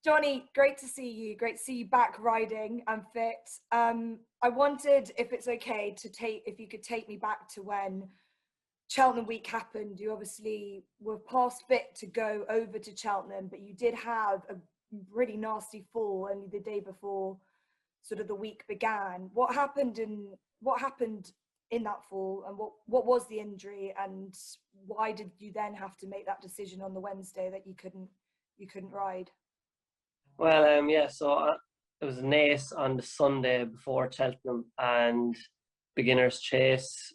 Johnny, great to see you. Great to see you back riding and fit. I wondered if it's okay if you could take me back to when Cheltenham week happened. You obviously were past fit to go over to Cheltenham, but you did have a really nasty fall only the day before sort of the week began. What happened in that fall, and what was the injury, and why did you then have to make that decision on the Wednesday that you couldn't ride? Well, yeah, so it was an ace on the Sunday before Cheltenham and beginner's chase,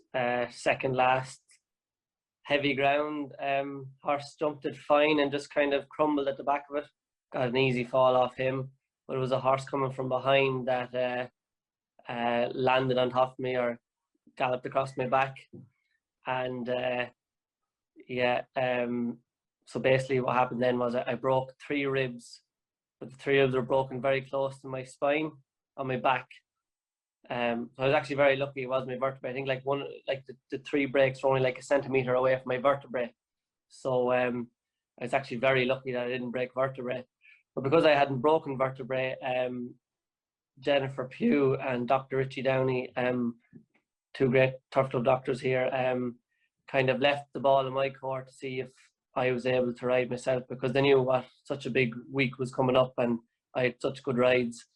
second last, heavy ground. Horse jumped it fine and just kind of crumbled at the back of it. Got an easy fall off him, but it was a horse coming from behind that landed on top of me or galloped across my back. And so basically what happened then was I broke 3 ribs, but the 3 ribs were broken very close to my spine on my back. So I was actually very lucky it wasn't my vertebrae. I think the 3 breaks were only like a centimetre away from my vertebrae. So I was actually very lucky that I didn't break vertebrae. But because I hadn't broken vertebrae, Jennifer Pugh and Dr. Richie Downey, 2 great turf club doctors here, kind of left the ball in my court to see if I was able to ride myself, because they knew what such a big week was coming up and I had such good rides.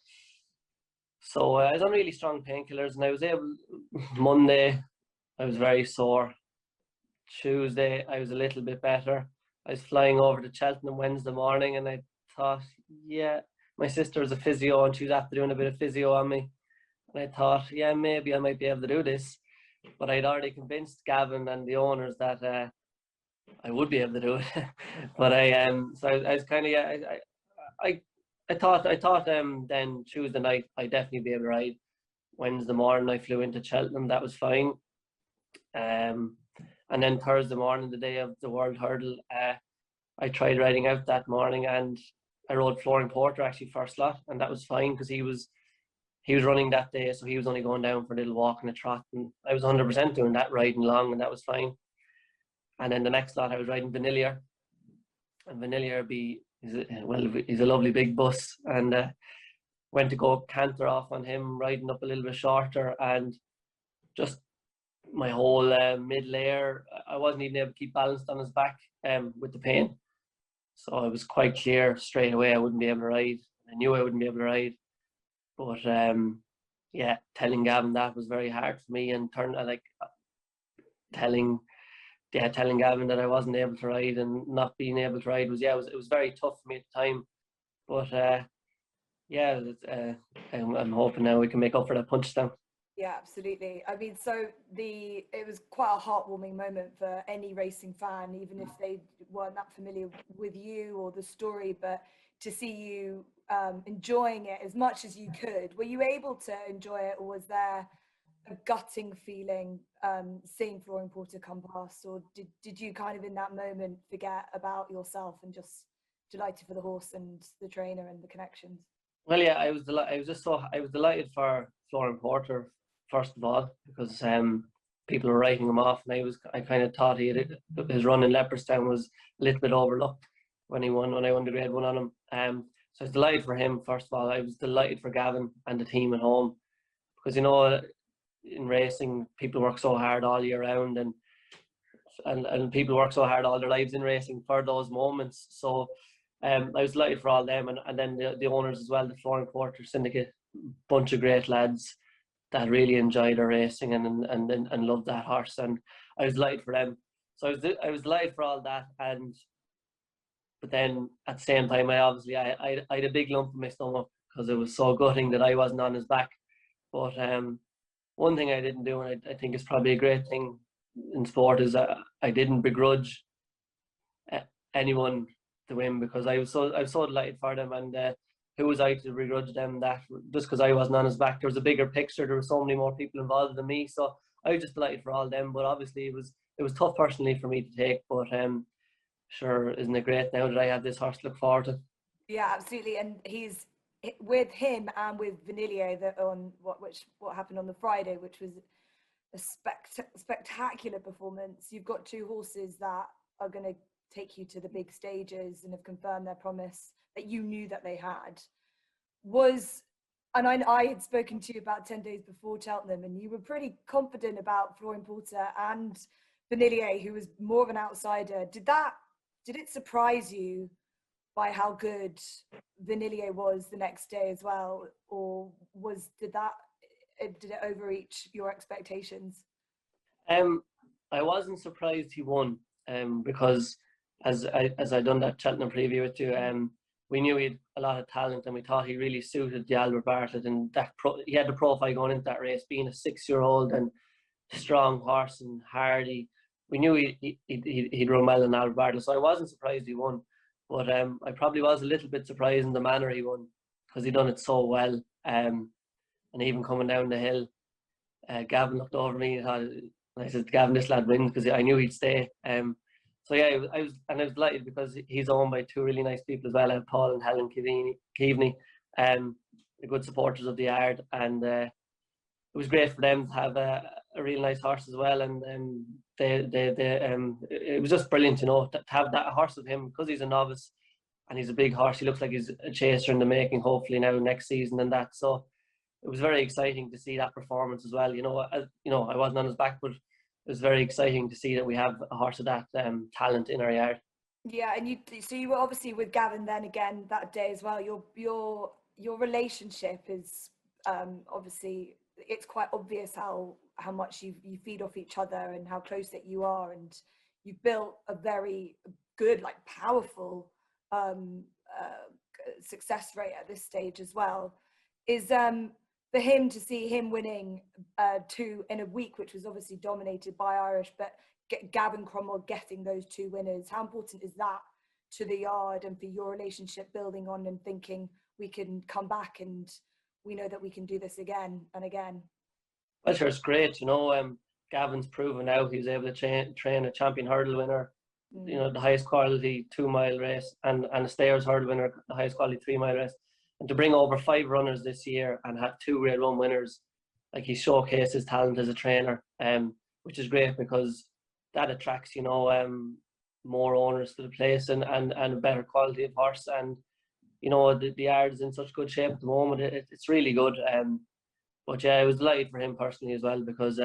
So I was on really strong painkillers, and I was able. Monday, I was very sore. Tuesday, I was a little bit better. I was flying over to Cheltenham Wednesday morning, and I thought, yeah, my sister was a physio and she was after doing a bit of physio on me. And I thought, yeah, maybe I might be able to do this. But I'd already convinced Gavin and the owners that I would be able to do it. But I was kind of, yeah, I thought then Tuesday night I'd definitely be able to ride. Wednesday morning I flew into Cheltenham, that was fine. And then Thursday morning, the day of the World Hurdle, I tried riding out that morning, and I rode Flooring Porter actually first lot, and that was fine because he was running that day, so he was only going down for a little walk and a trot, and I was 100% doing that, riding along, and that was fine. And then the next lot I was riding Vanillier, and Vanillier he's a lovely big bus, and went to go canter off on him, riding up a little bit shorter, and just my whole mid layer, I wasn't even able to keep balanced on his back with the pain. So it was quite clear straight away I wouldn't be able to ride. I knew I wouldn't be able to ride. But yeah, telling Gavin that was very hard for me, and telling Gavin that I wasn't able to ride and not being able to ride it was very tough for me at the time. But yeah, I'm hoping now we can make up for that Punchestown. Yeah, absolutely. I mean, it was quite a heartwarming moment for any racing fan, even if they weren't that familiar with you or the story, but to see you enjoying it as much as you could. Were you able to enjoy it, or was there a gutting feeling seeing Flooring Porter come past, or did you kind of in that moment forget about yourself and just delighted for the horse and the trainer and the connections? Well, yeah, I was delighted for Flooring Porter first of all, because people were writing him off, and I kind of thought his run in Leopardstown was a little bit overlooked when I won the Grade 1 on him. So I was delighted for him first of all. I was delighted for Gavin and the team at home, because in racing people work so hard all year round, and people work so hard all their lives in racing for those moments. So I was delighted for all them, and then the owners as well, the Flooring Porter Syndicate, bunch of great lads that really enjoyed their racing and loved that horse, and I was delighted for them. So I was delighted for all that, but then at the same time I had a big lump in my stomach because it was so gutting that I wasn't on his back. But one thing I didn't do, and I think is probably a great thing in sport, is I didn't begrudge anyone to win, because I was so delighted for them, and who was I to begrudge them that just because I wasn't on his back? There was a bigger picture. There were so many more people involved than me, so I was just delighted for all them. But obviously it was tough personally for me to take. But sure, isn't it great now that I have this horse to look forward to? Yeah, absolutely. And he's with him and with Vanillier on what happened on the Friday, which was a spectacular performance. You've got 2 horses that are going to take you to the big stages and have confirmed their promise that you knew that they had was, and I had spoken to you about 10 days before Cheltenham, and you were pretty confident about Flooring Porter and Vanillier, who was more of an outsider. Did it surprise you by how good Vanillier was the next day as well, or did it overreach your expectations? I wasn't surprised he won, because as I done that Cheltenham preview with you, we knew he had a lot of talent, and we thought he really suited the Albert Bartlett, and he had the profile going into that race, being a 6-year-old and strong horse and hardy. We knew he'd run well in Albert Bartlett, so I wasn't surprised he won. But I probably was a little bit surprised in the manner he won, because he done it so well. And even coming down the hill, Gavin looked over me and I said, "Gavin, this lad wins," because I knew he'd stay. So yeah, I was delighted, because he's owned by two really nice people as well, Paul and Helen Keaveney, the good supporters of the yard, and it was great for them to have a real nice horse as well, and it was just brilliant, to have that horse of him, because he's a novice and he's a big horse. He looks like he's a chaser in the making, hopefully now next season and that. So it was very exciting to see that performance as well. I wasn't on his back, but it was very exciting to see that we have a horse of that talent in our yard. Yeah, and you were obviously with Gavin then again that day as well. Your relationship is obviously, it's quite obvious how much you feed off each other and how close that you are, and you've built a very good, like, powerful success rate at this stage as well. Is for him to see him winning 2 in a week, which was obviously dominated by Irish, but Gavin Cromwell getting those 2 winners, how important is that to the yard and for your relationship building on and thinking we can come back and we know that we can do this again and again? Well, sure, it's great. Gavin's proven now he's able to train a champion hurdle winner, the highest quality 2-mile race, and a Stayers hurdle winner, the highest quality 3-mile race. And to bring over 5 runners this year and have 2 Grade 1 winners, like, he showcased his talent as a trainer, which is great, because that attracts, more owners to the place and a better quality of horse. And, the yard is in such good shape at the moment. It's really good. But yeah, I was delighted for him personally as well, because,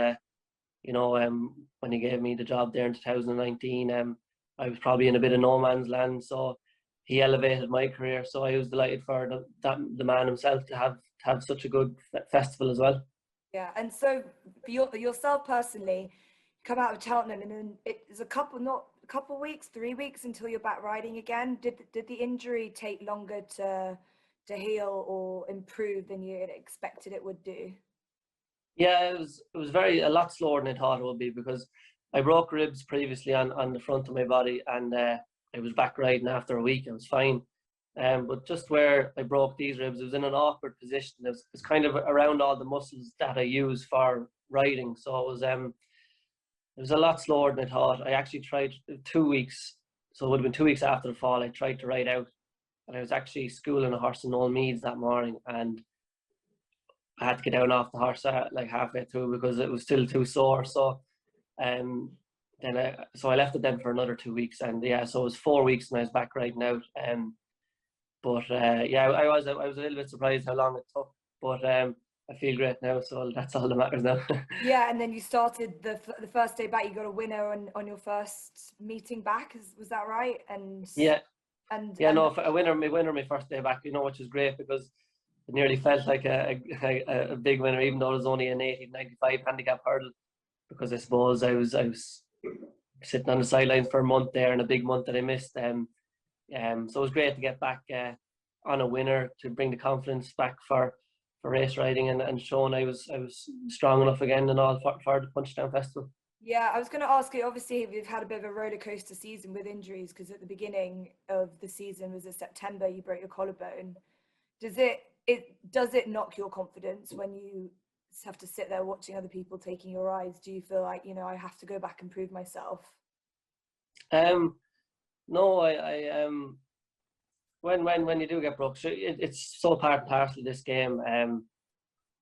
when he gave me the job there in 2019, I was probably in a bit of no man's land. So he elevated my career. So I was delighted for the man himself to have such a good festival as well. Yeah, and so for yourself personally, come out of Cheltenham, and then it's a couple weeks, 3 weeks until you're back riding again. Did the injury take longer to heal or improve than you had expected it would do? Yeah, it was a lot slower than I thought it would be, because I broke ribs previously on the front of my body, and I was back riding after a week. I was fine. But just where I broke these ribs, it was in an awkward position. It was kind of around all the muscles that I use for riding. So it was a lot slower than I thought. I actually tried 2 weeks, so it would have been 2 weeks after the fall. I tried to ride out, and I was actually schooling a horse in Old Meads that morning, and I had to get down off the horse like halfway through, because it was still too sore. So I left it then for another 2 weeks, and yeah, so it was 4 weeks and I was back riding out. But I was a little bit surprised how long it took, but I feel great now, so that's all that matters now. Yeah, and then you started the first day back. You got a winner on your first meeting back. Was that right? And yeah, no, a winner my first day back. Which is great, because it nearly felt like a big winner, even though it was only an 1895 handicap hurdle, because I suppose I was sitting on the sidelines for a month there, and a big month that I missed. So it was great to get back on a winner, to bring the confidence back for race riding, and showing I was strong enough again and all for the Punchestown Festival. Yeah, I was going to ask you, obviously we've had a bit of a roller coaster season with injuries, because at the beginning of the season, was it September, you broke your collarbone. Does it knock your confidence when you have to sit there watching other people taking your rides? Do you feel like, I have to go back and prove myself? No, I when you do get broke, it's so part and parcel of this game.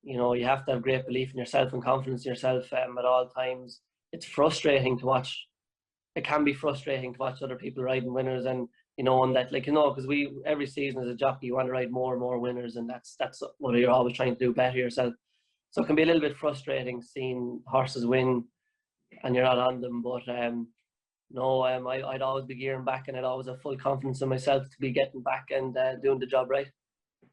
You have to have great belief in yourself and confidence in yourself at all times. It's frustrating to watch. It can be frustrating to watch other people riding winners, and you know, and that, like, you know, because we every season as a jockey you want to ride more and more winners, and that's what you're always trying to do, better yourself. So it can be a little bit frustrating seeing horses win and you're not on them. But no, I'd always be gearing back, and I'd always have full confidence in myself to be getting back and doing the job right.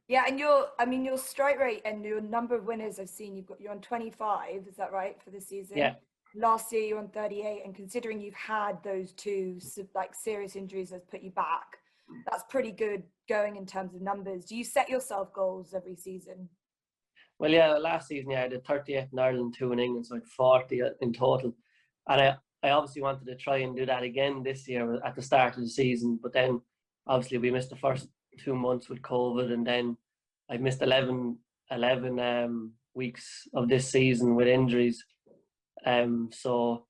Yeah, and your strike rate and your number of winners I've seen, you're on 25, is that right, for this season? Yeah. Last year you're on 38, and considering you've had those two like serious injuries that's put you back, that's pretty good going in terms of numbers. Do you set yourself goals every season? Well, yeah, last season, yeah, I did 38 in Ireland, 2 in England, so like 40 in total. And I obviously wanted to try and do that again this year at the start of the season, but then obviously we missed the first 2 months with COVID, and then I missed 11 weeks of this season with injuries. So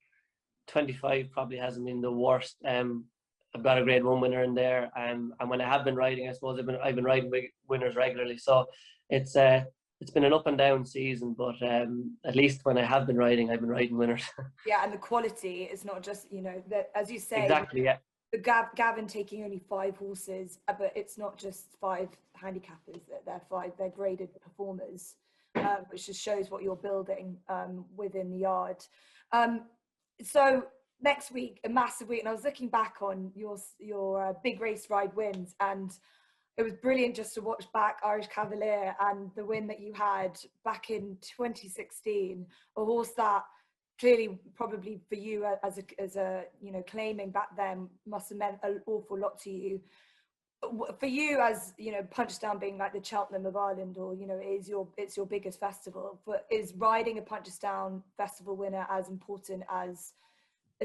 25 probably hasn't been the worst. I've got a Grade 1 winner in there, and when I have been riding, I suppose I've been riding winners regularly. So it's been an up and down season, but at least when I have been riding, I've been riding winners. Yeah, and the quality is not just, you know, that, as you say, exactly, yeah. The Gavin taking only 5 horses, but it's not just 5 handicappers, they're graded performers, which just shows what you're building within the yard. So next week, a massive week, and I was looking back on your big race ride wins, and it was brilliant just to watch back Irish Cavalier and the win that you had back in 2016, a horse that clearly probably for you as a you know, claiming back then must have meant an awful lot to you. For you, as you know, Punchestown being like the Cheltenham of Ireland, or you know, it's your biggest festival, but is riding a Punchestown Festival winner as important as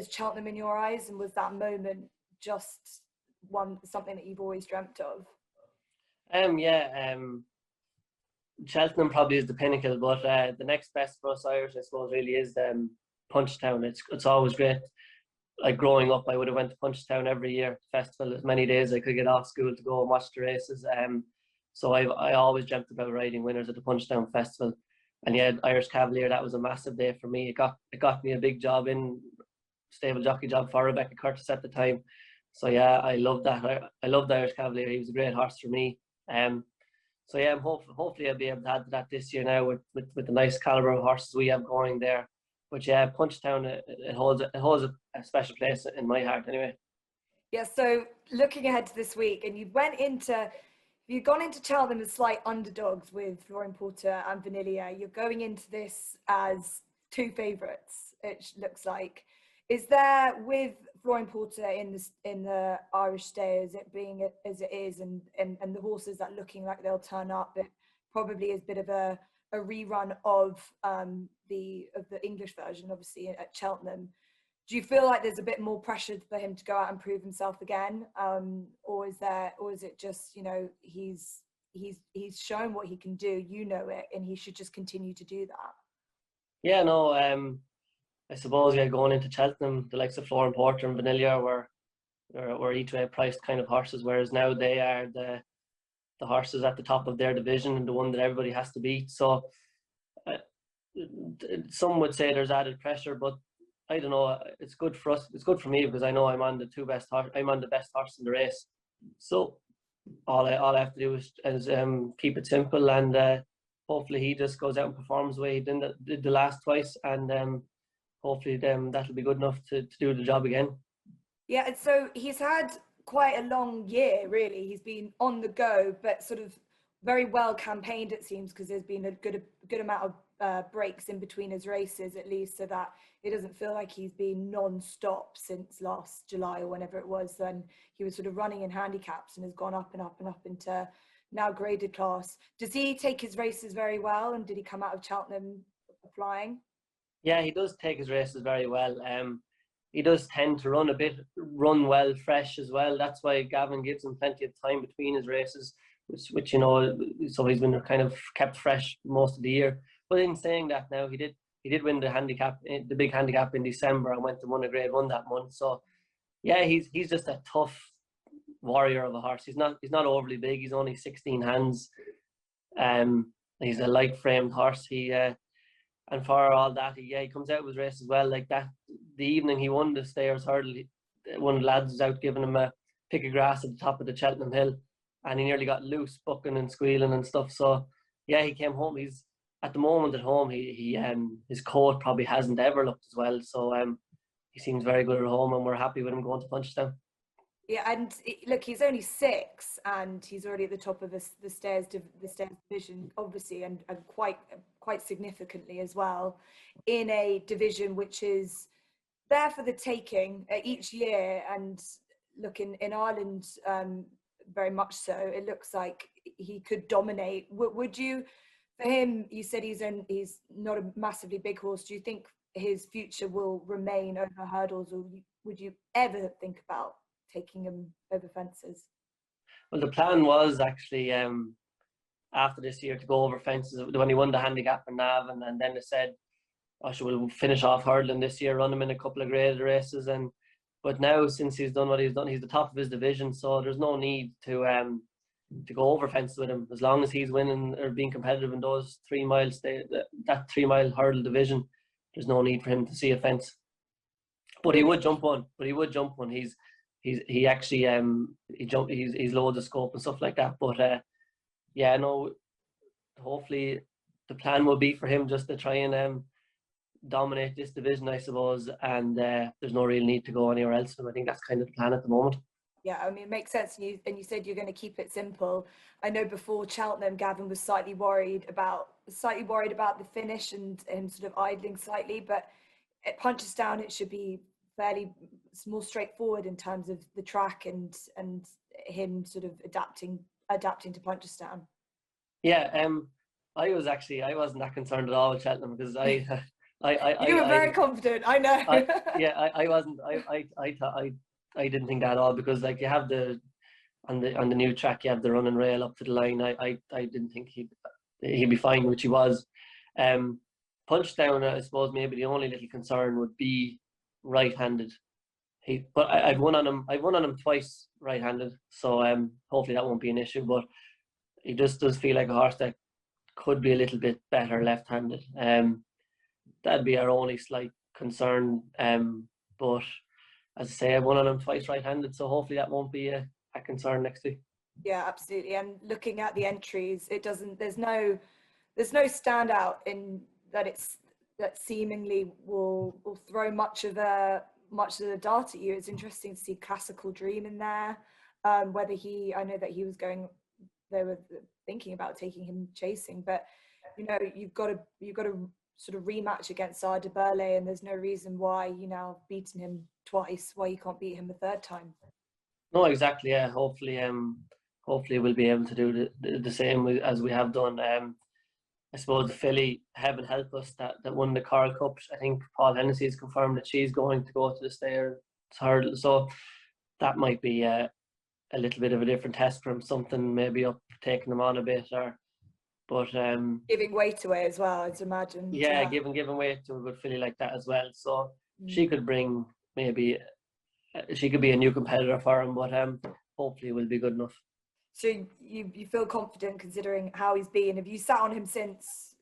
Cheltenham in your eyes? And was that moment just something that you've always dreamt of? Cheltenham probably is the pinnacle, but the next best for us Irish, I suppose, really is Punchestown. It's always great. Like growing up, I would have went to Punchestown every year festival, as many days I could get off school to go and watch the races. So I always dreamt about riding winners at the Punchestown Festival, and yeah, Irish Cavalier, that was a massive day for me. It got me a big job in stable jockey job for Rebecca Curtis at the time. So yeah, I love that. I love the Irish Cavalier. He was a great horse for me. So yeah, hopefully I'll be able to add to that this year now with the nice caliber of horses we have going there. But yeah, Punchestown, it holds a special place in my heart anyway. Yeah, so looking ahead to this week, and you've gone into Cheltenham as slight underdogs with Flooring Porter and Vanillier. You're going into this as 2 favourites, it looks like. Is there, with Flooring Porter in the Irish stayers, it being as it is, and the horses that looking like they'll turn up, it probably is a bit of a rerun of the English version, obviously at Cheltenham. Do you feel like there's a bit more pressure for him to go out and prove himself again, or is it just, you know, he's shown what he can do, you know it, and he should just continue to do that? Yeah, no, I suppose, yeah, going into Cheltenham, the likes of Flooring Porter and Vanillier were each way priced kind of horses, whereas now they are the horses at the top of their division and the one that everybody has to beat. So some would say there's added pressure, but I don't know. It's good for us. It's good for me because I know I'm on the best horse in the race. So all I have to do is keep it simple, and hopefully he just goes out and performs the way he did the last twice, and hopefully that'll be good enough to do the job again. Yeah, and so he's had quite a long year, really. He's been on the go, but sort of very well campaigned, it seems, because there's been a good amount of breaks in between his races, at least, so that it doesn't feel like he's been non-stop since last July or whenever it was. Then he was sort of running in handicaps and has gone up and up and up into now graded class. Does he take his races very well, and did he come out of Cheltenham flying? Yeah, he does take his races very well. He does tend to run well, fresh as well. That's why Gavin gives him plenty of time between his races, which you know, so he's been kind of kept fresh most of the year. But in saying that, now he did win the big handicap in December, and went to win a Grade 1 that month. So yeah, he's just a tough warrior of a horse. He's not overly big. He's only 16 hands. He's a light framed horse. And for all that, he comes out of his race as well. Like that, the evening he won the Stayers hurdle, one of the lads was out giving him a pick of grass at the top of the Cheltenham Hill, and he nearly got loose, bucking and squealing and stuff. So yeah, he came home. He's at the moment at home. His coat probably hasn't ever looked as well. So he seems very good at home, and we're happy with him going to Punchestown. Yeah, and look, he's only 6, and he's already at the top of the stairs division, obviously, and quite significantly as well, in a division which is there for the taking each year. And look, in Ireland, very much so. It looks like he could dominate. Would you, for him, you said he's not a massively big horse. Do you think his future will remain over hurdles, or would you ever think about taking him over fences? Well, the plan was actually after this year to go over fences when he won the handicap in Navan, and then they said, "Oh, sure, we'll finish off hurdling this year, run him in a couple of graded races." But now, since he's done what he's done, he's the top of his division, so there's no need to go over fences with him. As long as he's winning or being competitive in those 3 miles, that 3 mile hurdle division, there's no need for him to see a fence. But he would jump one. He actually he's loads of scope and stuff like that. But yeah, no, hopefully the plan will be for him just to try and dominate this division, I suppose, and there's no real need to go anywhere else. And I think that's kind of the plan at the moment. Yeah, I mean, it makes sense. And you said you're going to keep it simple. I know before Cheltenham, Gavin was slightly worried about the finish and him sort of idling slightly, but at Punchestown it should be fairly more straightforward in terms of the track and him sort of adapting to Punchestown. Yeah, I wasn't that concerned at all with Cheltenham, because you were very confident. I know. I wasn't. I didn't think that at all, because like you have on the new track, you have the running rail up to the line. I didn't think he'd be fine, which he was. Punchestown, I suppose maybe the only little concern would be right-handed. But I've won on him twice right-handed, so hopefully that won't be an issue. But he just does feel like a horse that could be a little bit better left-handed. That'd be our only slight concern. But as I say, I won on him twice right-handed, so hopefully that won't be a concern next week. Yeah, absolutely. And looking at the entries, there's no standout in that seemingly will throw much of the dart at you. It's interesting to see Classical Dream in there. I know that they were thinking about taking him chasing, but you've got to sort of rematch against Sire de Burley, and there's no reason why now beaten him twice, why you can't beat him the third time. No, exactly. Yeah, hopefully we'll be able to do the same as we have done. I suppose the filly, heaven help us, that won the Coral Cup. I think Paul Hennessy has confirmed that she's going to go to the Stair hurdle, so that might be a little bit of a different test for him. Something maybe up, taking him on a bit, but giving weight away as well, I'd imagine. Yeah, giving weight to a good filly like that as well. So she could bring she could be a new competitor for him, but hopefully it will be good enough. So you feel confident considering how he's been? Have you sat on him since?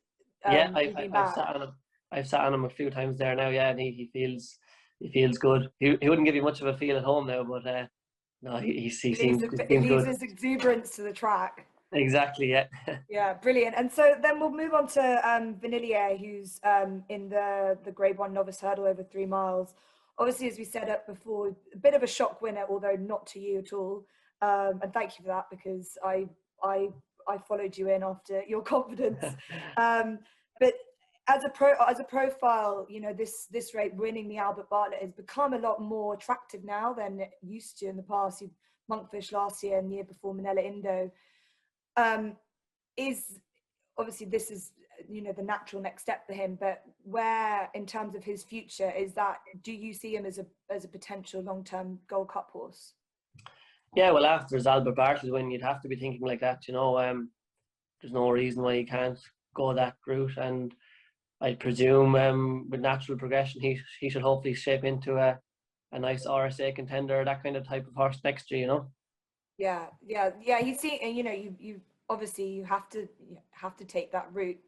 Yeah, I've sat on him a few times there now. Yeah, and he feels good. He wouldn't give you much of a feel at home now, but no, he seems good. He leaves his exuberance to the track. Exactly. Yeah. Yeah, brilliant. And so then we'll move on to Vanillier, who's in the Grade 1 novice hurdle over 3 miles. Obviously, as we said up before, a bit of a shock winner, although not to you at all. And thank you for that, because I followed you in after your confidence. But as a profile, this rate, winning the Albert Bartlett, has become a lot more attractive now than it used to in the past. Monkfish last year and the year before, Manila Indo. Is obviously this is the natural next step for him, but where in terms of his future do you see him as a potential long-term Gold Cup horse? Yeah, well, after his Albert Bartlett win, you'd have to be thinking like that. There's no reason why he can't go that route, and I presume with natural progression he should hopefully shape into a nice RSA contender, that kind of type of horse next year. Yeah. You see, and you obviously you have to take that route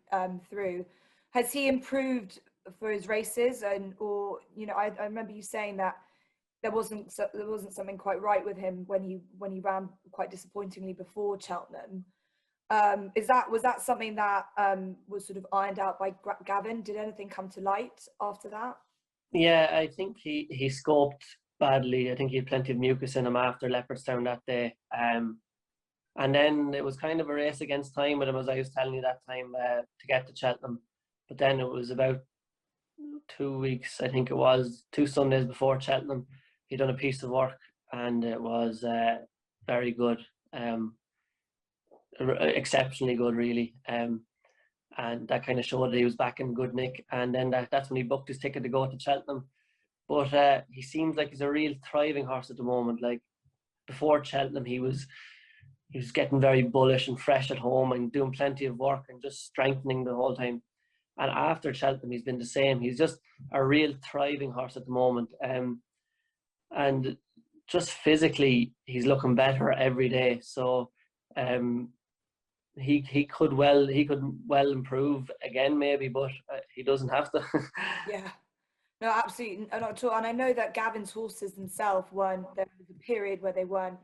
through. Has he improved for his races, or I remember you saying that there wasn't something quite right with him when he ran quite disappointingly before Cheltenham. Was that something that was sort of ironed out by Gavin? Did anything come to light after that? Yeah, I think he scoped badly. I think he had plenty of mucus in him after Leopardstown that day. And then it was kind of a race against time with him, as I was telling you that time, to get to Cheltenham. But then it was about 2 weeks, I think it was, 2 Sundays before Cheltenham. He'd done a piece of work and it was very good, exceptionally good, really. And that kind of showed that he was back in good nick. And then that's when he booked his ticket to go to Cheltenham. But he seems like he's a real thriving horse at the moment. Like before Cheltenham, he was getting very bullish and fresh at home and doing plenty of work and just strengthening the whole time. And after Cheltenham, he's been the same. He's just a real thriving horse at the moment. And just physically, he's looking better every day. So he could well improve again, maybe, but he doesn't have to. Yeah. No, absolutely not at all. And I know that Gavin's horses themselves there was a period where they weren't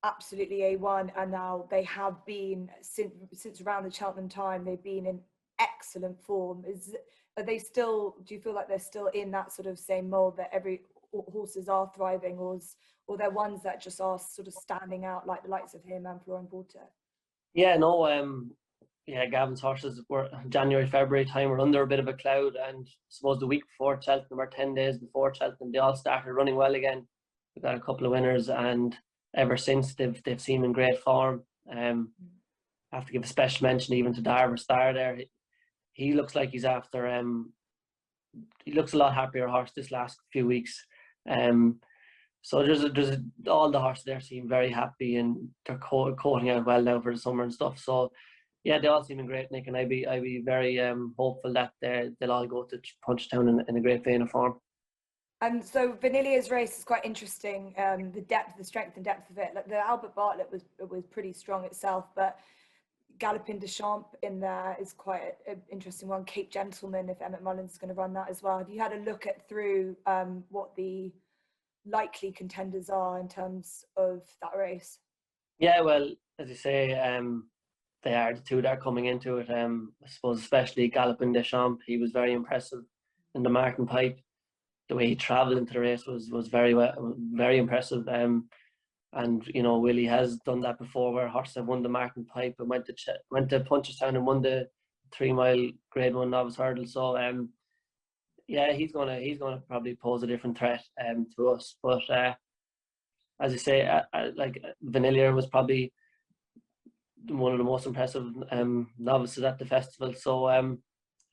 absolutely A1, and now they have been, since around the Cheltenham time, they've been in excellent form. Do you feel like they're still in that sort of same mold that every horses are thriving, or they're ones that just are sort of standing out, like the likes of him and Flooring Porter? Yeah, no, Gavin's horses were January, February time were under a bit of a cloud, and I suppose the week before Cheltenham or 10 days before Cheltenham, they all started running well again. We got a couple of winners, and ever since they've seemed in great form. I have to give a special mention even to Darver Star there. He looks like he's after he looks a lot happier horse this last few weeks. So there's all the horses there seem very happy, and they're coating out well now for the summer and stuff. So yeah, they all seem in great nick, and I'd be very hopeful that they'll all go to Punchestown in a great vein of form. And so Vanillier's race is quite interesting. The strength and depth of it. Like the Albert Bartlett was pretty strong itself, but Galopin de Champs in there is quite an interesting one. Cape Gentleman, if Emmett Mullins is going to run that as well. Have you had a look through what the likely contenders are in terms of that race? Yeah, well, as you say, they are the two that are coming into it. I suppose especially Galopin de Champs. He was very impressive in the Martin Pipe. The way he travelled into the race was very impressive. And you know, Willie has done that before, where horses have won the Martin Pipe and went to Punchestown and won the 3 mile Grade 1 novice hurdle. So yeah, he's gonna probably pose a different threat to us. But as you say, like Vanillier was probably one of the most impressive novices at the festival. So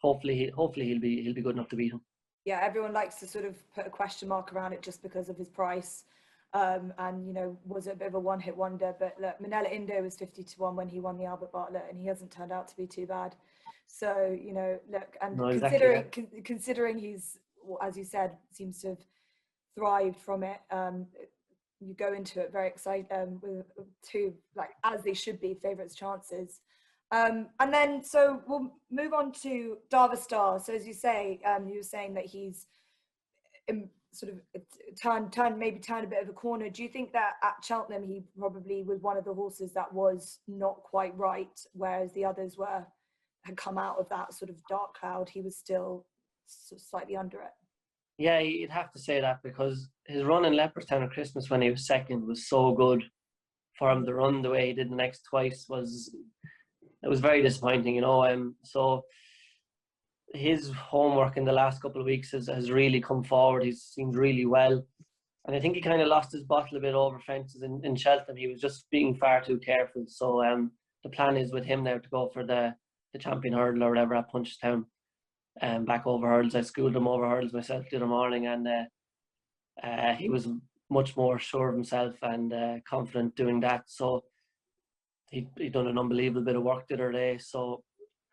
hopefully he'll be good enough to beat him. Yeah, everyone likes to sort of put a question mark around it just because of his price. And you know, was it a bit of a one-hit wonder? But look, Manila Indo was 50-1 when he won the Albert Bartlett, and he hasn't turned out to be too bad. So you know, look, and no, exactly, considering he's, as you said, seems to have thrived from it. You go into it very excited with two, like, as they should be, favourites chances. And then so we'll move on to Darver Star. So as you say, you were saying that he's sort of turned a bit of a corner. Do you think that at Cheltenham he probably was one of the horses that was not quite right, whereas the others had come out of that sort of dark cloud? He was still sort of slightly under it. Yeah, you'd have to say that, because his run in Leopardstown at Christmas when he was second was so good. For him to run the way he did the next twice was very disappointing, you know. So his homework in the last couple of weeks has really come forward. He seems really well, and I think he kind of lost his bottle a bit over fences in Cheltenham. He was just being far too careful. So the plan is with him now to go for the champion hurdle or whatever at Punchestown, back over hurdles. I schooled him over hurdles myself the other morning, and he was much more sure of himself and confident doing that. So he done an unbelievable bit of work the other day. So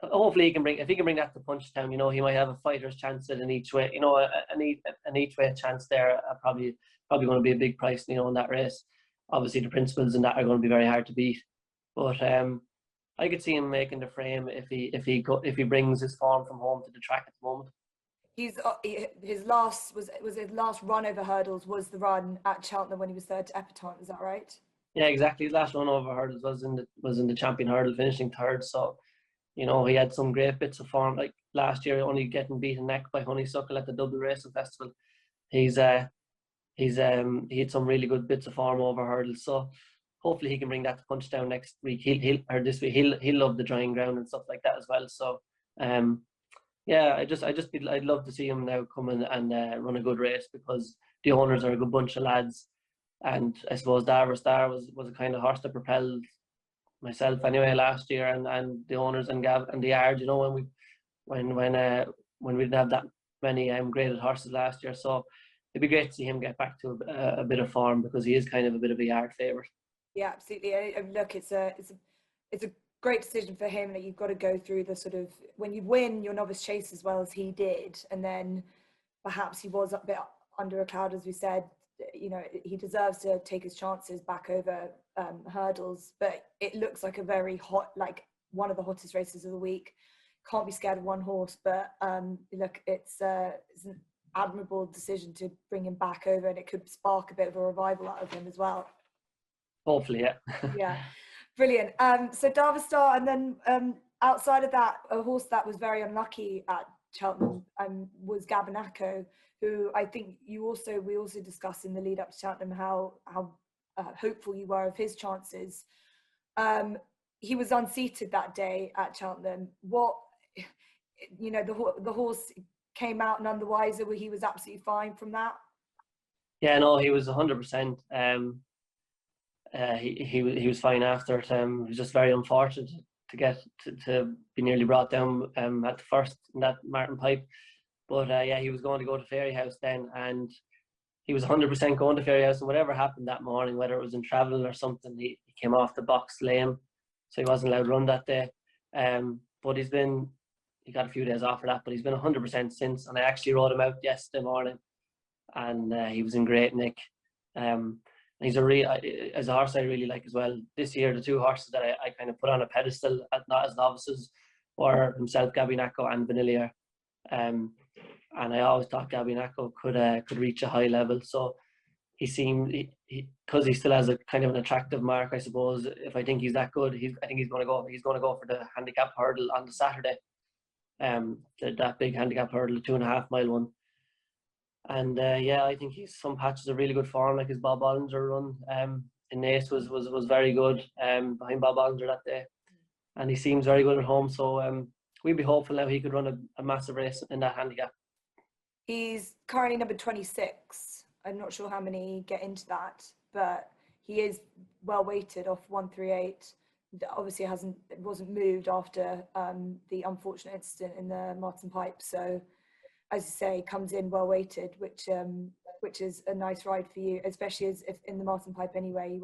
hopefully if he can bring that to Punchestown, you know, he might have a fighter's chance at an each way, you know, an each way chance there. Probably going to be a big price, you know, in that race. Obviously the principals in that are going to be very hard to beat, but I could see him making the frame if he brings his form from home to the track at the moment. His last run over hurdles was the run at Cheltenham when he was third to Epatante. Is that right? Yeah, exactly. His last run over hurdles was in the champion hurdle, finishing third. So, you know, he had some great bits of form. Like last year, only getting beaten neck by Honeysuckle at the Dublin Racing Festival. He had some really good bits of form over hurdles. So hopefully he can bring that to Punchestown next week. He'll love the drying ground and stuff like that as well. So yeah, I'd love to see him now come in and run a good race, because the owners are a good bunch of lads. And I suppose Darver Star was a kind of horse that propelled myself anyway last year, and the owners and Gav and the yard, you know, when we didn't have that many graded horses last year. So it'd be great to see him get back to a bit of form, because he is kind of a bit of a yard favourite. Yeah, absolutely. Look, it's a great decision for him that you've got to go through the sort of, when you win your novice chase as well as he did, and then perhaps he was a bit under a cloud, as we said. You know, he deserves to take his chances back over hurdles, but it looks like a very hot, like one of the hottest races of the week. Can't be scared of one horse, but look, it's an admirable decision to bring him back over, and it could spark a bit of a revival out of him as well. Hopefully, yeah. Yeah, brilliant. So Darver Star, and then outside of that, a horse that was very unlucky at Cheltenham was Gavin Cromwell, who I think we also discussed in the lead up to Cheltenham how hopeful you were of his chances. He was unseated that day at Cheltenham. The horse came out none the wiser, where he was absolutely fine from that. Yeah, no, he was 100%. He was fine after it. He was just very unfortunate to get to be nearly brought down at the first in that Martin Pipe. But yeah, he was going to go to Fairyhouse then, and he was 100% going to Fairyhouse. And whatever happened that morning, whether it was in travel or something, he came off the box lame, so he wasn't allowed to run that day. But he got a few days off for that, but he's been 100% since. And I actually rode him out yesterday morning, and he was in great nick. He's as a horse I really like as well. This year, the two horses that I kind of put on a pedestal not as novices were himself, Gavin Cromwell and Vanillier. And I always thought Gavin Cromwell could reach a high level. So he seemed, because he still has a kind of an attractive mark, I suppose. If I think he's that good, I think he's going to go for the handicap hurdle on the Saturday. That big handicap hurdle, the 2.5 mile one. And yeah, I think he's some patches of really good form, like his Bob Ollinger run in Naas was very good behind Bob Ollinger that day, and he seems very good at home. So we'd be hopeful now he could run a massive race in that handicap. He's currently number 26. I'm not sure how many get into that, but he is well weighted off 138. Obviously, it wasn't moved after the unfortunate incident in the Martin Pipe. So, as you say, comes in well weighted, which is a nice ride for you, especially as if in the Martin Pipe anyway, you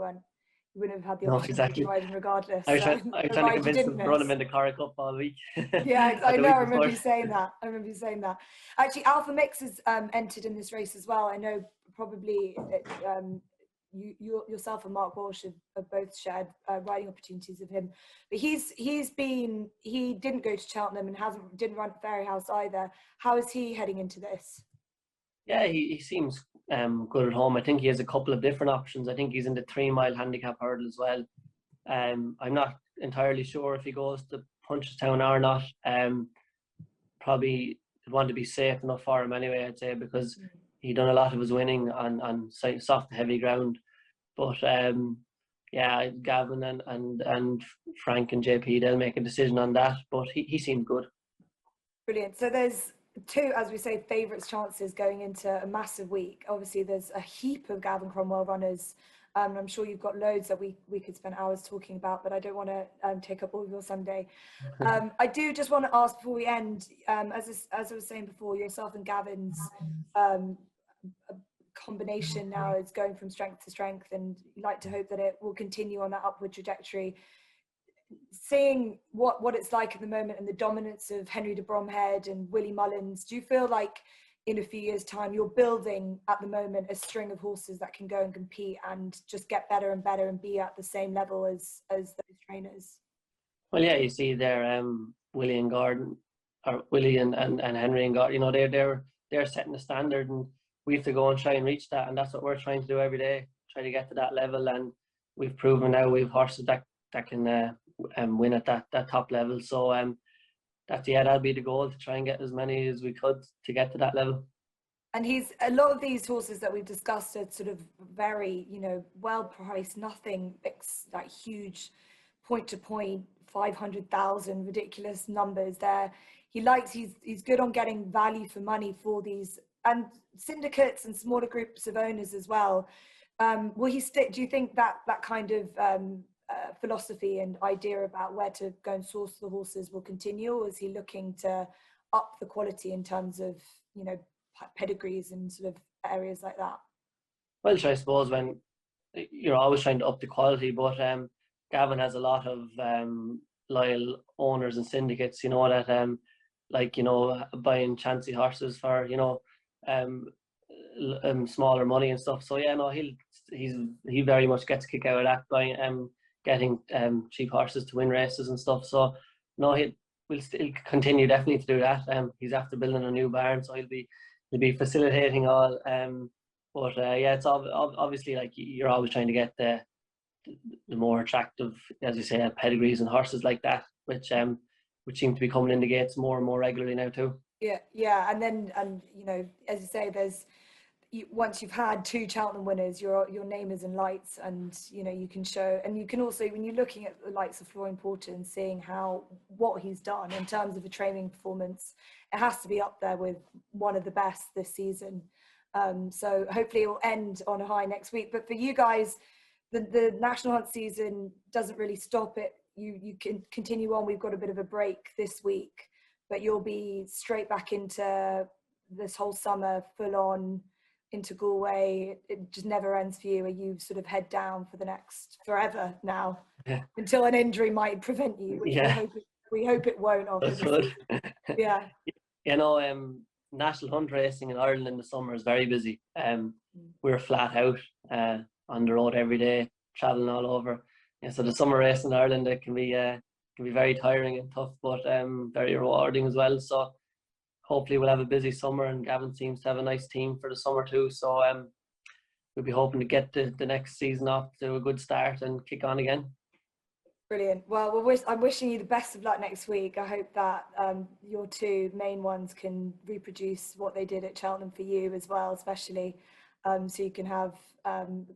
wouldn't have had the opportunity to ride him regardless. I was trying to convince him to run him in the Curragh Cup all week. Yeah, I know. I remember you saying that. Actually, Alpha Mix has entered in this race as well. I know probably you yourself and Mark Walsh have both shared riding opportunities with him. But he didn't go to Cheltenham and didn't run at Fairyhouse either. How is he heading into this? Yeah, he seems good at home. I think he has a couple of different options. I think he's in the 3 mile handicap hurdle as well. I'm not entirely sure if he goes to Punchestown or not. Probably want to be safe enough for him anyway, I'd say, because he done a lot of his winning on soft heavy ground. But yeah, Gavin and Frank and JP, they'll make a decision on that. But he seemed good. Brilliant. So there's two, as we say, favourites chances going into a massive week. Obviously, there's a heap of Gavin Cromwell runners. I'm sure you've got loads that we could spend hours talking about, but I don't want to take up all of your Sunday. I do just want to ask before we end, as I was saying before, yourself and Gavin's combination now is going from strength to strength, and you like to hope that it will continue on that upward trajectory. Seeing what it's like at the moment and the dominance of Henry de Bromhead and Willie Mullins, do you feel like in a few years' time you're building at the moment a string of horses that can go and compete and just get better and better and be at the same level as those trainers? Well, yeah, you see there, Willie and Gordon, or Willie and Henry and God, you know, they're setting the standard, and we have to go and try and reach that, and that's what we're trying to do every day, try to get to that level. And we've proven now we've horses that can win at that top level. So that'll be the goal, to try and get as many as we could to get to that level. And he's a lot of these horses that we've discussed are sort of very, you know, well priced, nothing like huge point to point 500,000 ridiculous numbers there. He's good on getting value for money for these and syndicates and smaller groups of owners as well. Will he stick? Do you think that kind of philosophy and idea about where to go and source the horses will continue, or is he looking to up the quality in terms of, you know, pedigrees and sort of areas like that? Well, I suppose when you're always trying to up the quality, but Gavin has a lot of loyal owners and syndicates, you know, that like, you know, buying chancy horses for, you know, smaller money and stuff. So yeah, no, he very much gets a kick out of that, by getting cheap horses to win races and stuff. So no, he'll still continue definitely to do that. He's after building a new barn, so he'll be facilitating all. But yeah, it's obviously, like, you're always trying to get the more attractive, as you say, pedigrees and horses like that, which seem to be coming in the gates more and more regularly now too. Yeah, and you know, as you say, once you've had 2 Cheltenham winners, your name is in lights, and you know, you can show, and you can also, when you're looking at the likes of Flooring Porter and seeing what he's done in terms of a training performance, it has to be up there with one of the best this season. So hopefully it will end on a high next week. But for you guys, the National Hunt season doesn't really stop it. You can continue on. We've got a bit of a break this week, but you'll be straight back into this whole summer, full on into Galway. It just never ends for you. Are you sort of head down for the next forever now? Yeah. Until an injury might prevent you, which yeah, we hope it won't. that's good. Yeah. You know, National Hunt racing in Ireland in the summer is very busy. We're flat out on the road every day, traveling all over. Yeah, so the summer race in Ireland, it can be very tiring and tough, but very rewarding as well. So hopefully we'll have a busy summer, and Gavin seems to have a nice team for the summer too. So we'll be hoping to get the next season off to a good start and kick on again. Brilliant. Well, I'm wishing you the best of luck next week. I hope that your 2 main ones can reproduce what they did at Cheltenham for you as well, especially so you can have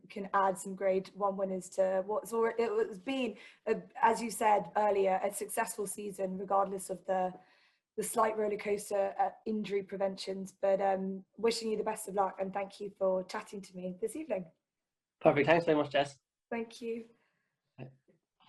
can add some Grade 1 winners to what's already, it's been, as you said earlier, a successful season regardless of the slight roller coaster injury preventions. But wishing you the best of luck, and thank you for chatting to me this evening. Perfect. Thanks very much, Jess. Thank you.